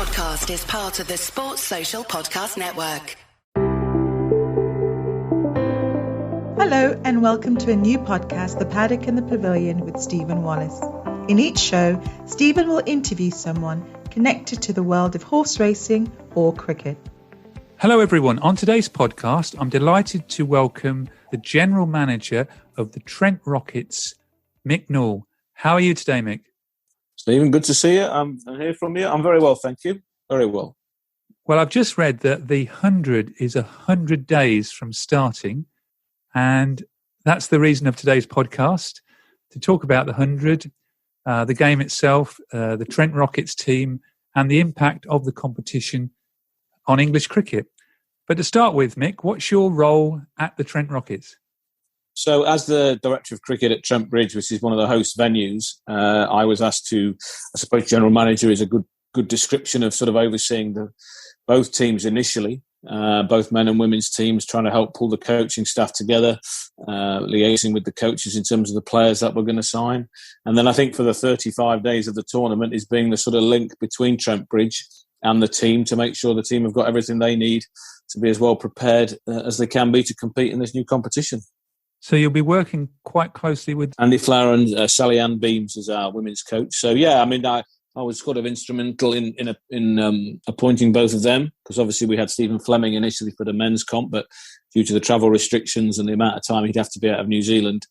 podcast is part of the Sports Social Podcast Network. Hello and welcome to a new podcast, The Paddock and the Pavilion with Stephen Wallace. In each show, Stephen will interview someone connected to the world of horse racing or cricket. Hello everyone. On today's podcast, I'm delighted to welcome the General Manager of the Trent Rockets, Mick Newell. How are you today, Mick? Stephen, good to see you. I'm here from you. I'm very well, thank you. Very well. Well, I've just read that the 100 is 100 days from starting, and that's the reason of today's podcast, to talk about the 100, the game itself, the Trent Rockets team, and the impact of the competition on English cricket. But to start with, Mick, what's your role at the Trent Rockets? So as the Director of Cricket at Trent Bridge, which is one of the host venues, I was asked to, I suppose General Manager is a good description of sort of overseeing both teams initially, both men and women's teams, trying to help pull the coaching staff together, liaising with the coaches in terms of the players that we're going to sign. And then I think for the 35 days of the tournament is being the sort of link between Trent Bridge and the team to make sure the team have got everything they need to be as well prepared as they can be to compete in this new competition. So you'll be working quite closely with Andy Flower and Sally Ann Beams as our women's coach. So yeah, I mean, I was sort of instrumental in appointing both of them, because obviously we had Stephen Fleming initially for the men's comp, but due to the travel restrictions and the amount of time he'd have to be out of New Zealand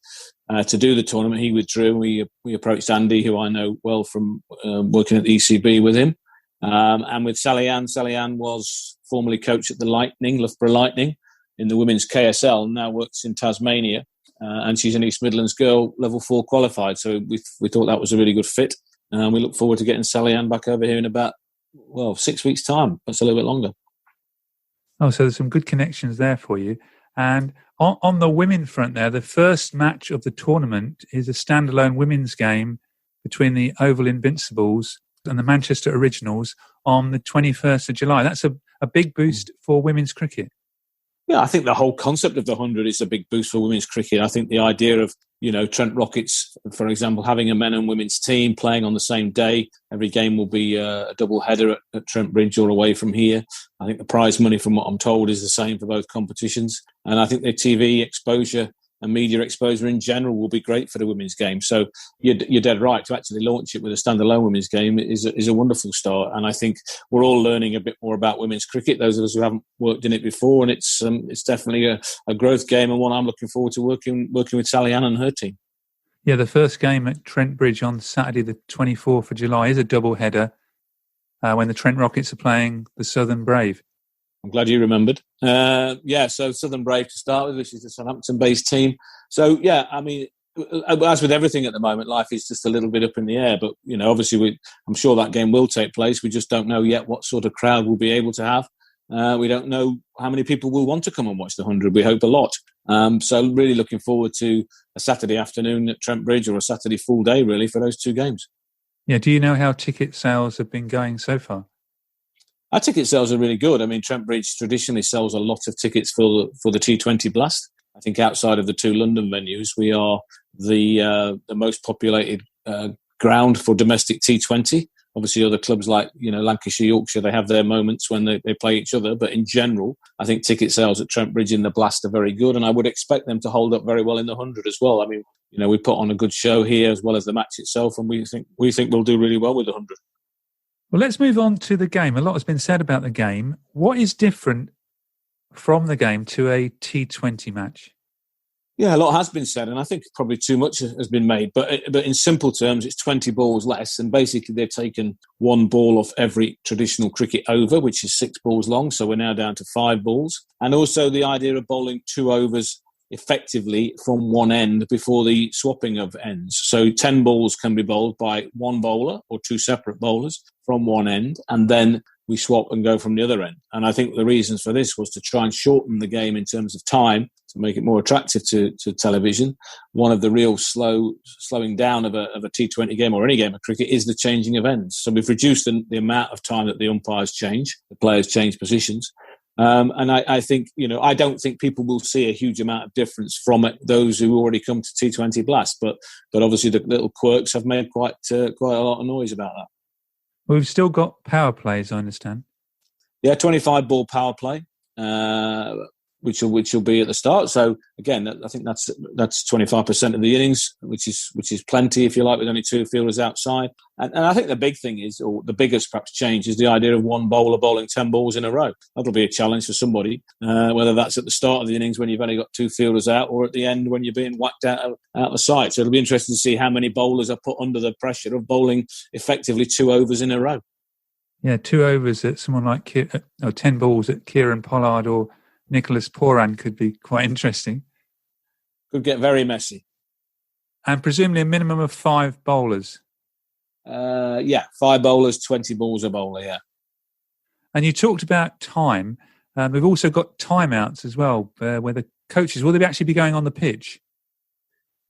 to do the tournament, he withdrew. We approached Andy, who I know well from working at the ECB with him, and with Sally Ann. Sally Ann was formerly coach at the Loughborough Lightning, in the women's KSL, now works in Tasmania, and she's an East Midlands girl, level 4 qualified. So we thought that was a really good fit. And we look forward to getting Sally Ann back over here in about, 6 weeks' time. That's a little bit longer. Oh, so there's some good connections there for you. And on the women front there, the first match of the tournament is a standalone women's game between the Oval Invincibles and the Manchester Originals on the 21st of July. That's a big boost for women's cricket. Yeah, I think the whole concept of the 100 is a big boost for women's cricket. I think the idea of, Trent Rockets, for example, having a men and women's team playing on the same day. Every game will be a double header at Trent Bridge or away from here. I think the prize money, from what I'm told, is the same for both competitions. And I think the TV exposure and media exposure in general will be great for the women's game. So you're dead right. To actually launch it with a standalone women's game is a wonderful start. And I think we're all learning a bit more about women's cricket, those of us who haven't worked in it before. And it's definitely a growth game, and one I'm looking forward to working with Sally Ann and her team. Yeah, the first game at Trent Bridge on Saturday, the 24th of July, is a double header when the Trent Rockets are playing the Southern Brave. I'm glad you remembered. So Southern Brave to start with, which is a Southampton-based team. So, yeah, I mean, as with everything at the moment, life is just a little bit up in the air. But, obviously, I'm sure that game will take place. We just don't know yet what sort of crowd we'll be able to have. We don't know how many people will want to come and watch the 100. We hope a lot. So really looking forward to a Saturday afternoon at Trent Bridge, or a Saturday full day, really, for those two games. Yeah, do you know how ticket sales have been going so far? Our ticket sales are really good. I mean, Trent Bridge traditionally sells a lot of tickets for the T20 Blast. I think outside of the two London venues, we are the most populated ground for domestic T20. Obviously, other clubs like Lancashire, Yorkshire, they have their moments when they play each other. But in general, I think ticket sales at Trent Bridge in the Blast are very good, and I would expect them to hold up very well in the 100 as well. I mean, we put on a good show here as well as the match itself, and we think we'll do really well with the 100. Well, let's move on to the game. A lot has been said about the game. What is different from the game to a T20 match? Yeah, a lot has been said, and I think probably too much has been made. But in simple terms, it's 20 balls less, and basically they've taken one ball off every traditional cricket over, which is 6 balls long. So we're now down to 5 balls. And also the idea of bowling 2 overs effectively from one end before the swapping of ends. So 10 balls can be bowled by one bowler or 2 separate bowlers from one end, and then we swap and go from the other end. And I think the reasons for this was to try and shorten the game in terms of time, to make it more attractive to television. One of the real slowing down of a T20 game or any game of cricket is the changing of ends. So we've reduced the amount of time that the umpires change, the players change positions. And I think, I don't think people will see a huge amount of difference from it, those who already come to T20 Blast. But obviously the little quirks have made quite a lot of noise about that. We've still got power plays, I understand. Yeah, 25 ball power play, which will be at the start. So again, I think that's 25% of the innings, which is plenty, if you like, with only 2 fielders outside. And I think the big thing is, or the biggest perhaps change, is the idea of one bowler bowling 10 balls in a row. That'll be a challenge for somebody, whether that's at the start of the innings when you've only got 2 fielders out, or at the end when you're being whacked out the side. So it'll be interesting to see how many bowlers are put under the pressure of bowling effectively 2 overs in a row. Yeah, 2 overs at someone like 10 balls at Kieran Pollard or Nicholas Poran could be quite interesting. Could get very messy. And presumably a minimum of 5 bowlers. 5 bowlers, 20 balls a bowler, yeah. And you talked about time. We've also got timeouts as well, where the coaches, will they actually be going on the pitch?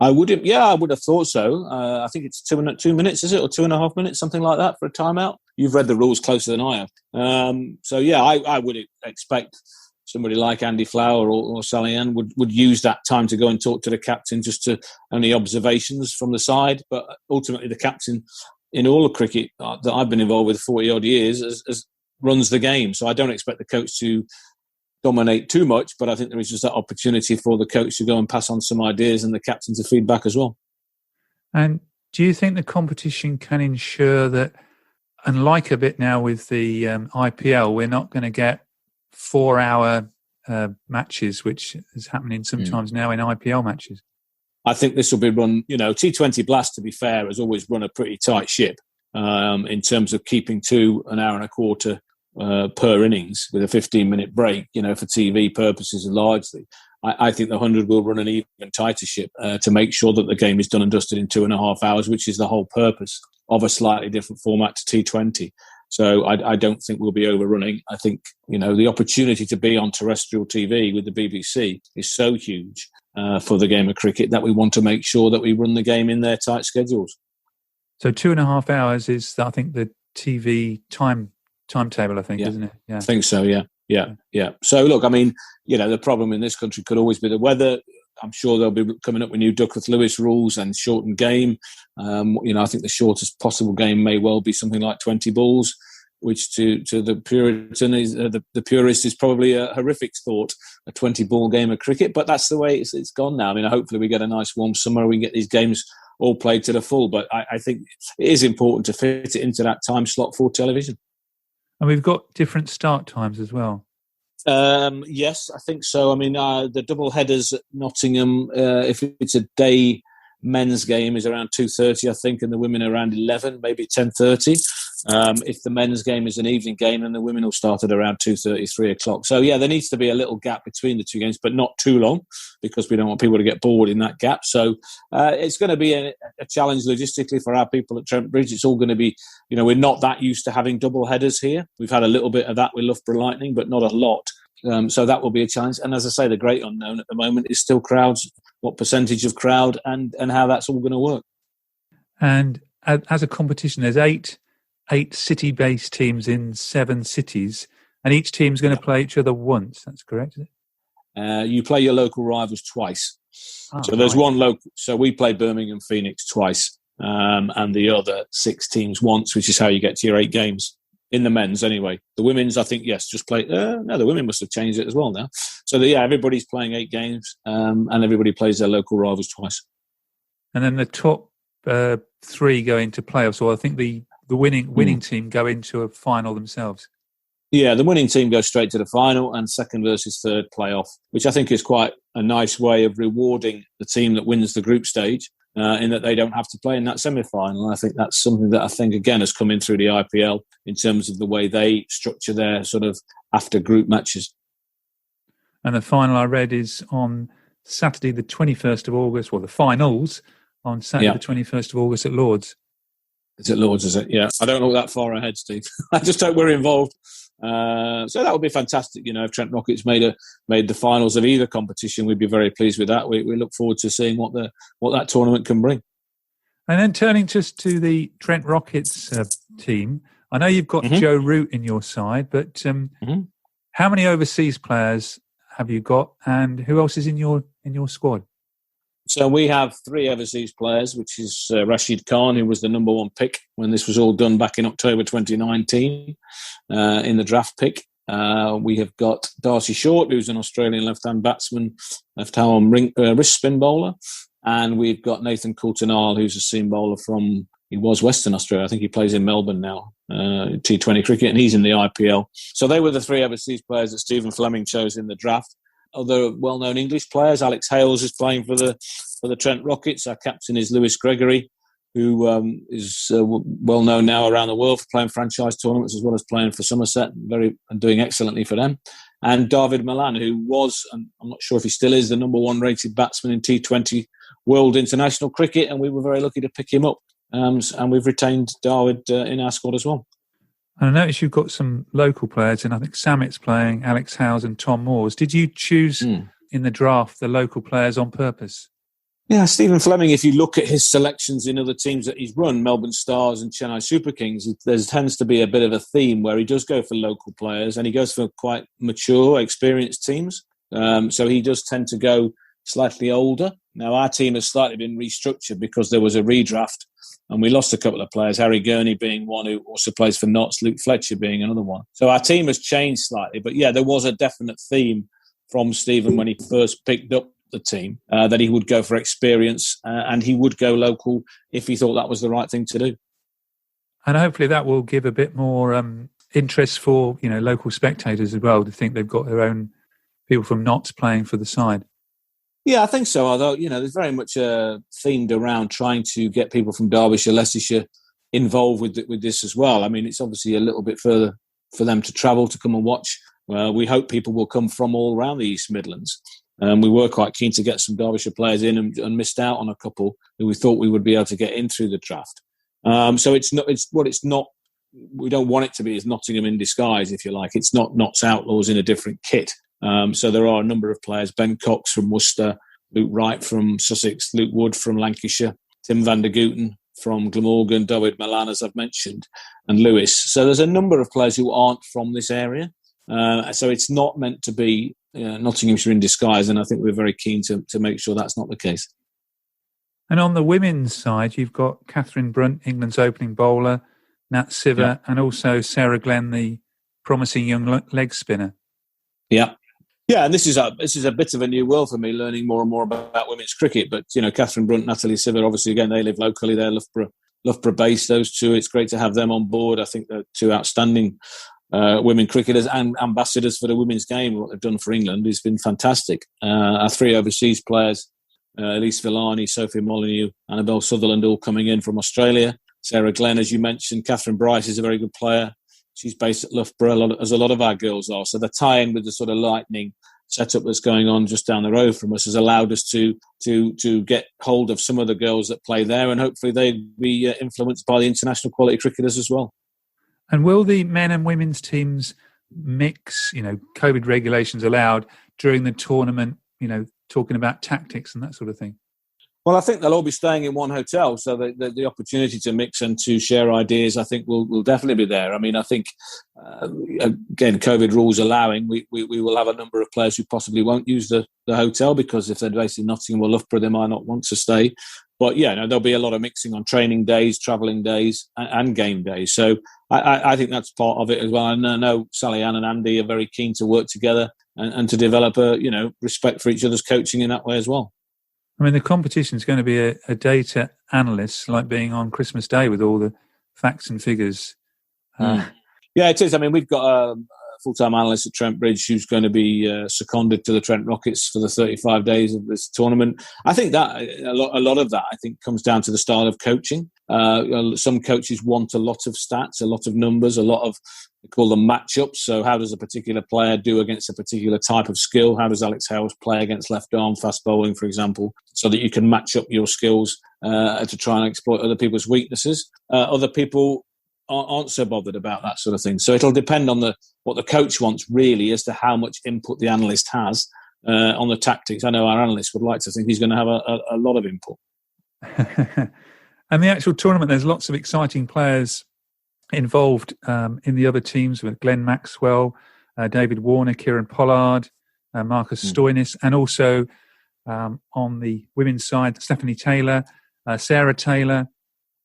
I would have thought so. I think it's 2 minutes, is it? Or 2.5 minutes, something like that for a timeout. You've read the rules closer than I have. I would expect somebody like Andy Flower or Sally Ann would use that time to go and talk to the captain, just to only observations from the side. But ultimately, the captain in all of cricket that I've been involved with 40 odd years has runs the game. So I don't expect the coach to dominate too much, but I think there is just that opportunity for the coach to go and pass on some ideas and the captain to feedback as well. And do you think the competition can ensure that, unlike a bit now with the IPL, we're not going to get 4-hour matches, which is happening sometimes now in IPL matches? I think this will be run, T20 Blast, to be fair, has always run a pretty tight ship in terms of keeping to an hour and a quarter per innings with a 15-minute break, for TV purposes largely. I think the 100 will run an even tighter ship to make sure that the game is done and dusted in 2.5 hours, which is the whole purpose of a slightly different format to T20. So I don't think we'll be overrunning. I think, the opportunity to be on terrestrial TV with the BBC is so huge for the game of cricket that we want to make sure that we run the game in their tight schedules. So 2.5 hours is, I think, the TV timetable, I think, isn't it? Yeah. I think so, yeah. So, look, the problem in this country could always be the weather. I'm sure they'll be coming up with new Duckworth-Lewis rules and shortened game. I think the shortest possible game may well be something like 20 balls, which to the Puritan is the purist is probably a horrific thought, a 20-ball game of cricket. But that's the way it's gone now. Hopefully we get a nice warm summer, we can get these games all played to the full. But I think it is important to fit it into that time slot for television. And we've got different start times as well. Yes, I think so. The double headers at Nottingham, if it's a day men's game, is around 2:30, I think, and the women are around 11, maybe 10:30. If the men's game is an evening game, then the women will start at around 2:30, 3 o'clock. So, yeah, there needs to be a little gap between the two games, but not too long, because we don't want people to get bored in that gap. So it's going to be a challenge logistically for our people at Trent Bridge. It's all going to be, we're not that used to having double headers here. We've had a little bit of that with Loughborough Lightning, but not a lot. So that will be a challenge. And as I say, the great unknown at the moment is still crowds, what percentage of crowd and how that's all going to work. And as a competition, there's eight city-based teams in 7 cities, and each team's going to play each other once. That's correct, is it? You play your local rivals twice. So there's one local. So we play Birmingham Phoenix twice, and the other 6 teams once, which is how you get to your 8 games. In the men's, anyway. The women's, I think, yes, just play. No, the women must have changed it as well now. So, everybody's playing 8 games, and everybody plays their local rivals twice. And then the top 3 go into playoffs, or I think the winning team go into a final themselves. Yeah, the winning team goes straight to the final, and second versus third playoff, which I think is quite a nice way of rewarding the team that wins the group stage. In that they don't have to play in that semi-final. I think that's something that I think, again, has come in through the IPL in terms of the way they structure their sort of after-group matches. And the final I read is on Saturday the 21st of August, the finals on Saturday the 21st of August at Lord's. It's at Lord's, is it? Yeah. I don't look that far ahead, Steve. I just hope we're involved. So that would be fantastic. If Trent Rockets made the finals of either competition, we'd be very pleased with that. We look forward to seeing what that tournament can bring. And then turning just to the Trent Rockets team, I know you've got Joe Root in your side, but how many overseas players have you got, and who else is in your squad? So we have 3 overseas players, which is Rashid Khan, who was the number 1 pick when this was all done back in October 2019 in the draft pick. We have got Darcy Short, who's an Australian left-hand batsman, left-arm wrist spin bowler. And we've got Nathan Coulter-Nile, who's a seam bowler he was Western Australia. I think he plays in Melbourne now, T20 cricket, and he's in the IPL. So they were the 3 overseas players that Stephen Fleming chose in the draft. Other well-known English players, Alex Hales is playing for the Trent Rockets. Our captain is Lewis Gregory, who is well-known now around the world for playing franchise tournaments as well as playing for Somerset, and doing excellently for them. And David Malan, who was, and I'm not sure if he still is, the number 1 rated batsman in T20 World International Cricket, and we were very lucky to pick him up. And we've retained David in our squad as well. And I noticed you've got some local players, and I think Samit's playing, Alex Howes and Tom Moores. Did you choose in the draft the local players on purpose? Yeah, Stephen Fleming, if you look at his selections in other teams that he's run, Melbourne Stars and Chennai Super Kings, there tends to be a bit of a theme where he does go for local players, and he goes for quite mature, experienced teams. So he does tend to go slightly older. Now, our team has slightly been restructured because there was a redraft, and we lost a couple of players, Harry Gurney being one who also plays for Notts, Luke Fletcher being another one. So our team has changed slightly. But yeah, there was a definite theme from Stephen when he first picked up the team, that he would go for experience and he would go local if he thought that was the right thing to do. And hopefully that will give a bit more interest for local spectators as well, to think they've got their own people from Notts playing for the side. Yeah, I think so. Although, there's very much themed around trying to get people from Derbyshire, Leicestershire involved with this as well. I mean, it's obviously a little bit further for them to travel to come and watch. We hope people will come from all around the East Midlands. We were quite keen to get some Derbyshire players in and missed out on a couple who we thought we would be able to get in through the draft. So it's not. We don't want it to be is Nottingham in disguise, if you like. It's not Notts Outlaws in a different kit. So there are a number of players: Ben Cox from Worcester, Luke Wright from Sussex, Luke Wood from Lancashire, Tim van der Gooten from Glamorgan, David Malan, as I've mentioned, and Lewis. So there's a number of players who aren't from this area. So it's not meant to be Nottinghamshire in disguise, and I think we're very keen to make sure that's not the case. And on the women's side, you've got Catherine Brunt, England's opening bowler, Nat Siver, and also Sarah Glenn, the promising young leg spinner. Yeah, and this is a bit of a new world for me, learning more and more about women's cricket. But Catherine Brunt, Natalie Siver, obviously again they live locally. They're Loughborough based. Those two, it's great to have them on board. I think they're two outstanding women cricketers and ambassadors for the women's game. What they've done for England has been fantastic. Our 3 overseas players, Elise Villani, Sophie Molyneux, Annabelle Sutherland, all coming in from Australia. Sarah Glenn, as you mentioned. Catherine Bryce is a very good player. She's based at Loughborough, as a lot of our girls are. So the tie-in with the sort of Lightning setup that's going on just down the road from us has allowed us to get hold of some of the girls that play there, and hopefully they'll be influenced by the international quality cricketers as well. And will the men and women's teams mix, COVID regulations allowed during the tournament, talking about tactics and that sort of thing? Well, I think they'll all be staying in one hotel, so the opportunity to mix and to share ideas, I think, will definitely be there. I mean, I think, again, COVID rules allowing, we will have a number of players who possibly won't use the hotel because if they're based in Nottingham or Loughborough, they might not want to stay. But, there'll be a lot of mixing on training days, travelling days and game days. So I think that's part of it as well. And I know Sally Ann and Andy are very keen to work together and to develop respect for each other's coaching in that way as well. I mean, the competition is going to be a data analyst, like being on Christmas Day with all the facts and figures. Yeah, it is. I mean, we've got a full-time analyst at Trent Bridge who's going to be seconded to the Trent Rockets for the 35 days of this tournament. I think that a lot of that, I think, comes down to the style of coaching. Some coaches want a lot of stats, a lot of numbers, a lot of, they call them matchups. So how does a particular player do against a particular type of skill? How does Alex Hales play against left-arm fast bowling, for example, so that you can match up your skills to try and exploit other people's weaknesses? Other people aren't so bothered about that sort of thing. So it'll depend on what the coach wants, really, as to how much input the analyst has on the tactics. I know our analyst would like to think he's going to have a lot of input. And the actual tournament, there's lots of exciting players involved in the other teams, with Glenn Maxwell, David Warner, Kieran Pollard, Marcus Stoinis, and also on the women's side, Stephanie Taylor, Sarah Taylor,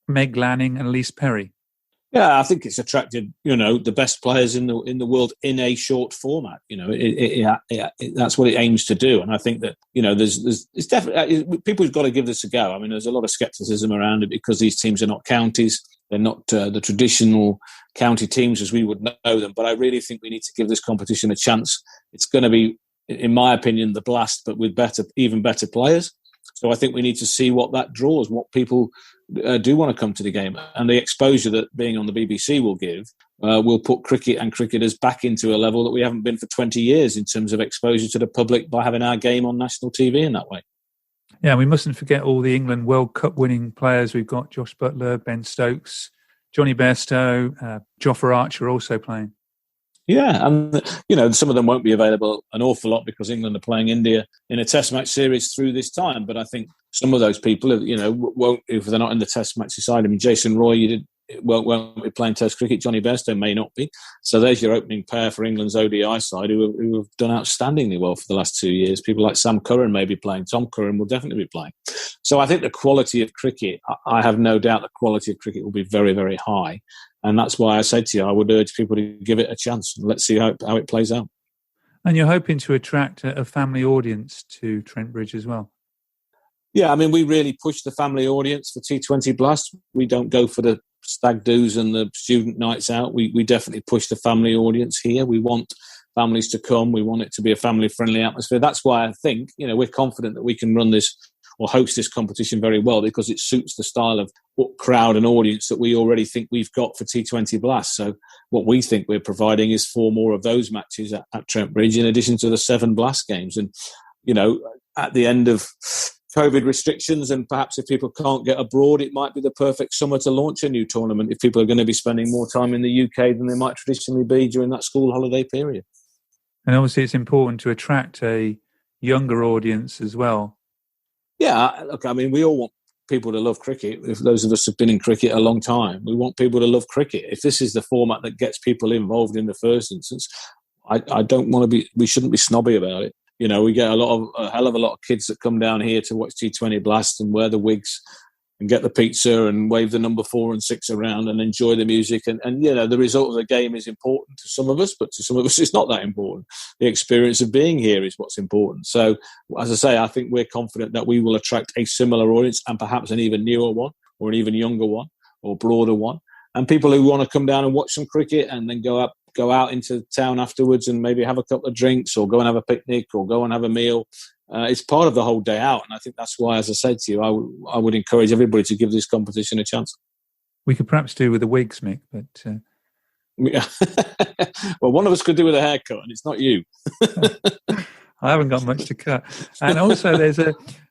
Meg Lanning and Elise Perry. Yeah, I think it's attracted, the best players in the world in a short format. That's what it aims to do. And I think that, it's definitely, people's got to give this a go. I mean, there's a lot of scepticism around it because these teams are not counties. They're not the traditional county teams as we would know them. But I really think we need to give this competition a chance. It's going to be, in my opinion, the Blast, but with even better players. So I think we need to see what that draws, what people do want to come to the game. And the exposure that being on the BBC will give will put cricket and cricketers back into a level that we haven't been for 20 years in terms of exposure to the public by having our game on national TV in that way. Yeah, we mustn't forget all the England World Cup winning players. We've got Josh Buttler, Ben Stokes, Johnny Bairstow, Jofra Archer also playing. Yeah, and some of them won't be available an awful lot because England are playing India in a Test match series through this time. But I think some of those people, won't, if they're not in the Test match side. I mean, Jason Roy, won't be playing Test cricket. Johnny Bairstow may not be. So there's your opening pair for England's ODI side, who have done outstandingly well for the last 2 years. People like Sam Curran may be playing. Tom Curran will definitely be playing. So I think the quality of cricket, I have no doubt the quality of cricket will be very, very high. And that's why I said to you, I would urge people to give it a chance. Let's see how it plays out. And you're hoping to attract a family audience to Trent Bridge as well? Yeah, I mean, we really push the family audience for T20 Blast. We don't go for the stag do's and the student nights out. We definitely push the family audience here. We want families to come. We want it to be a family-friendly atmosphere. That's why I think, we're confident that we can run this or host this competition very well because it suits the style of crowd and audience that we already think we've got for T20 Blast. So what we think we're providing is 4 more of those matches at Trent Bridge in addition to the 7 Blast games. And, at the end of COVID restrictions and perhaps if people can't get abroad, it might be the perfect summer to launch a new tournament if people are going to be spending more time in the UK than they might traditionally be during that school holiday period. And obviously it's important to attract a younger audience as well. Yeah, look, I mean, we all want people to love cricket. If those of us have been in cricket a long time, we want people to love cricket. If this is the format that gets people involved in the first instance, I don't want to be, we shouldn't be snobby about it. We get a hell of a lot of kids that come down here to watch T20 Blast and wear the wigs and get the pizza and wave the number 4 and 6 around and enjoy the music. And the result of the game is important to some of us, but to some of us it's not that important. The experience of being here is what's important. So, as I say, I think we're confident that we will attract a similar audience and perhaps an even newer one or an even younger one or broader one. And people who want to come down and watch some cricket and then go out into town afterwards and maybe have a couple of drinks or go and have a picnic or go and have a meal. It's part of the whole day out. And I think that's why, as I said to you, I would encourage everybody to give this competition a chance. We could perhaps do with the wigs, Mick, but... Well, one of us could do with a haircut and it's not you. I haven't got much to cut. And also there's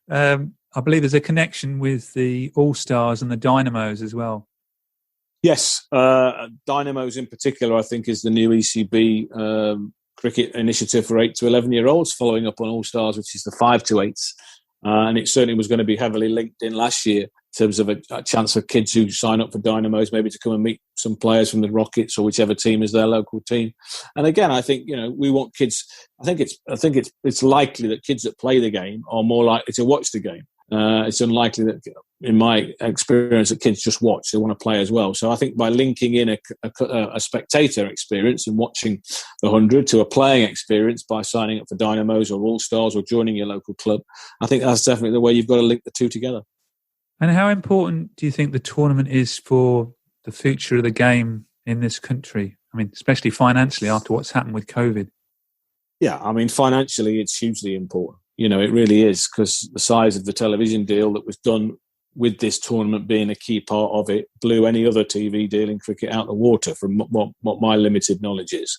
I believe there's a connection with the All-Stars and the Dynamos as well. Yes, Dynamos in particular, I think, is the new ECB cricket initiative for 8 to 11-year-olds, following up on All-Stars, which is the 5 to 8s. And it certainly was going to be heavily linked in last year in terms of a chance for kids who sign up for Dynamos maybe to come and meet some players from the Rockets or whichever team is their local team. And again, I think, we want kids. I think it's likely that kids that play the game are more likely to watch the game. It's unlikely that, in my experience, that kids just watch. They want to play as well. So I think by linking in a spectator experience and watching the 100 to a playing experience by signing up for Dynamos or All-Stars or joining your local club, I think that's definitely the way you've got to link the two together. And how important do you think the tournament is for the future of the game in this country? I mean, especially financially after what's happened with COVID. Yeah, I mean, financially, it's hugely important. It really is, because the size of the television deal that was done with this tournament being a key part of it blew any other TV deal in cricket out the water from what my limited knowledge is.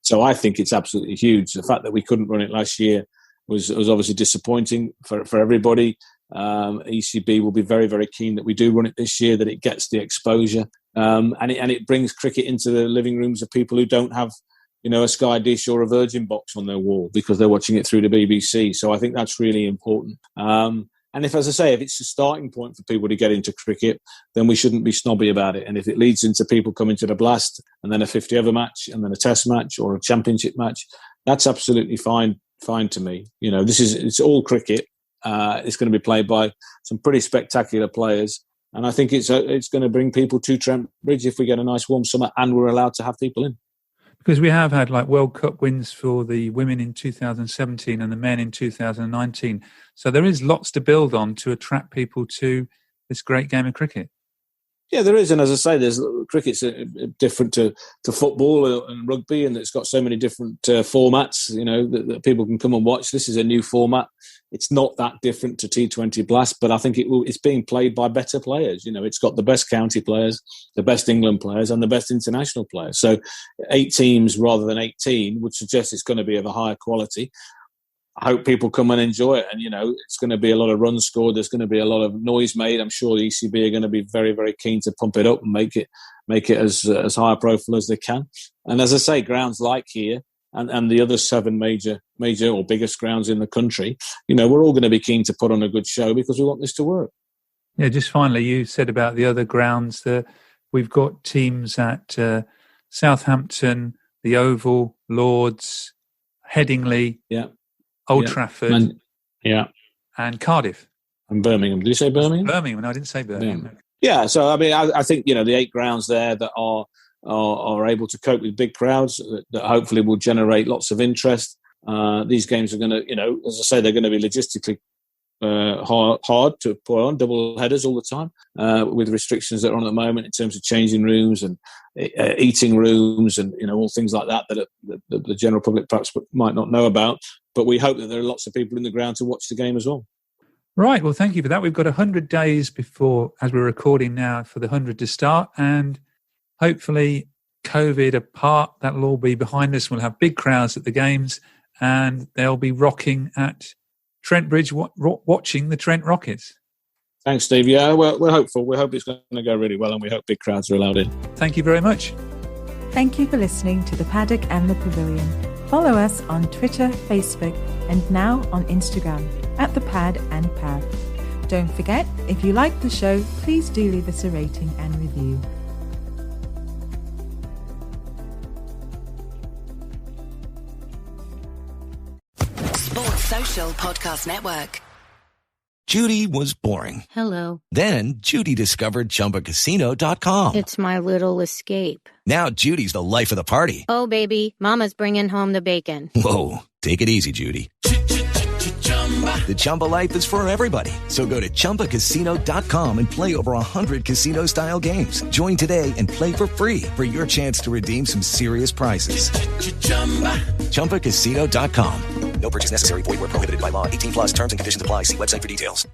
So I think it's absolutely huge. The fact that we couldn't run it last year was obviously disappointing for everybody. ECB will be very, very keen that we do run it this year, that it gets the exposure. And it brings cricket into the living rooms of people who don't have a Sky dish or a Virgin box on their wall because they're watching it through the BBC. So I think that's really important. And if it's a starting point for people to get into cricket, then we shouldn't be snobby about it. And if it leads into people coming to the Blast and then a 50-over match and then a Test match or a Championship match, that's absolutely fine to me. It's all cricket. It's going to be played by some pretty spectacular players. And I think it's going to bring people to Trent Bridge if we get a nice warm summer and we're allowed to have people in. Because we have had like World Cup wins for the women in 2017 and the men in 2019. So there is lots to build on to attract people to this great game of cricket. Yeah, there is. And as I say, cricket's different to football and rugby, and it's got so many different formats, that people can come and watch. This is a new format. It's not that different to T20 Blast, but I think it's being played by better players. It's got the best county players, the best England players, and the best international players. So 8 teams rather than 18 would suggest it's going to be of a higher quality. I hope people come and enjoy it. And, it's going to be a lot of runs scored. There's going to be a lot of noise made. I'm sure the ECB are going to be very, very keen to pump it up and make it as high a profile as they can. And as I say, grounds like here and the other 7 major or biggest grounds in the country, we're all going to be keen to put on a good show because we want this to work. Yeah, just finally, you said about the other grounds that we've got teams at Southampton, the Oval, Lords, Headingley, Old Trafford, and Cardiff. And Birmingham. Did you say Birmingham? Birmingham, no, I didn't say Birmingham. Yeah, so I mean, I think, the 8 grounds there that are able to cope with big crowds that hopefully will generate lots of interest. These games are going to, as I say, they're going to be logistically hard to put on, double headers all the time, with restrictions that are on at the moment in terms of changing rooms and eating rooms and all things like that the general public perhaps might not know about. But we hope that there are lots of people in the ground to watch the game as well. Right, well, thank you for that. We've got 100 days before, as we're recording now, for the 100 to start, and hopefully COVID apart, that'll all be behind us. We'll have big crowds at the games and they'll be rocking at Trent Bridge watching the Trent Rockets. Thanks, Steve. Yeah, we're hopeful. We hope it's going to go really well and we hope big crowds are allowed in. Thank you very much. Thank you for listening to The Paddock and the Pavilion. Follow us on Twitter, Facebook, and now on Instagram at The Pad and Pav. Don't forget, if you like the show, please do leave us a rating and review. Sports Social Podcast Network. Judy was boring. Hello. Then Judy discovered ChumbaCasino.com. It's my little escape. Now Judy's the life of the party. Oh, baby, mama's bringing home the bacon. Whoa, take it easy, Judy. The Chumba life is for everybody. So go to ChumbaCasino.com and play over 100 casino-style games. Join today and play for free for your chance to redeem some serious prizes. ChumbaCasino.com. No purchase necessary. Void where prohibited by law. 18+ terms and conditions apply. See website for details.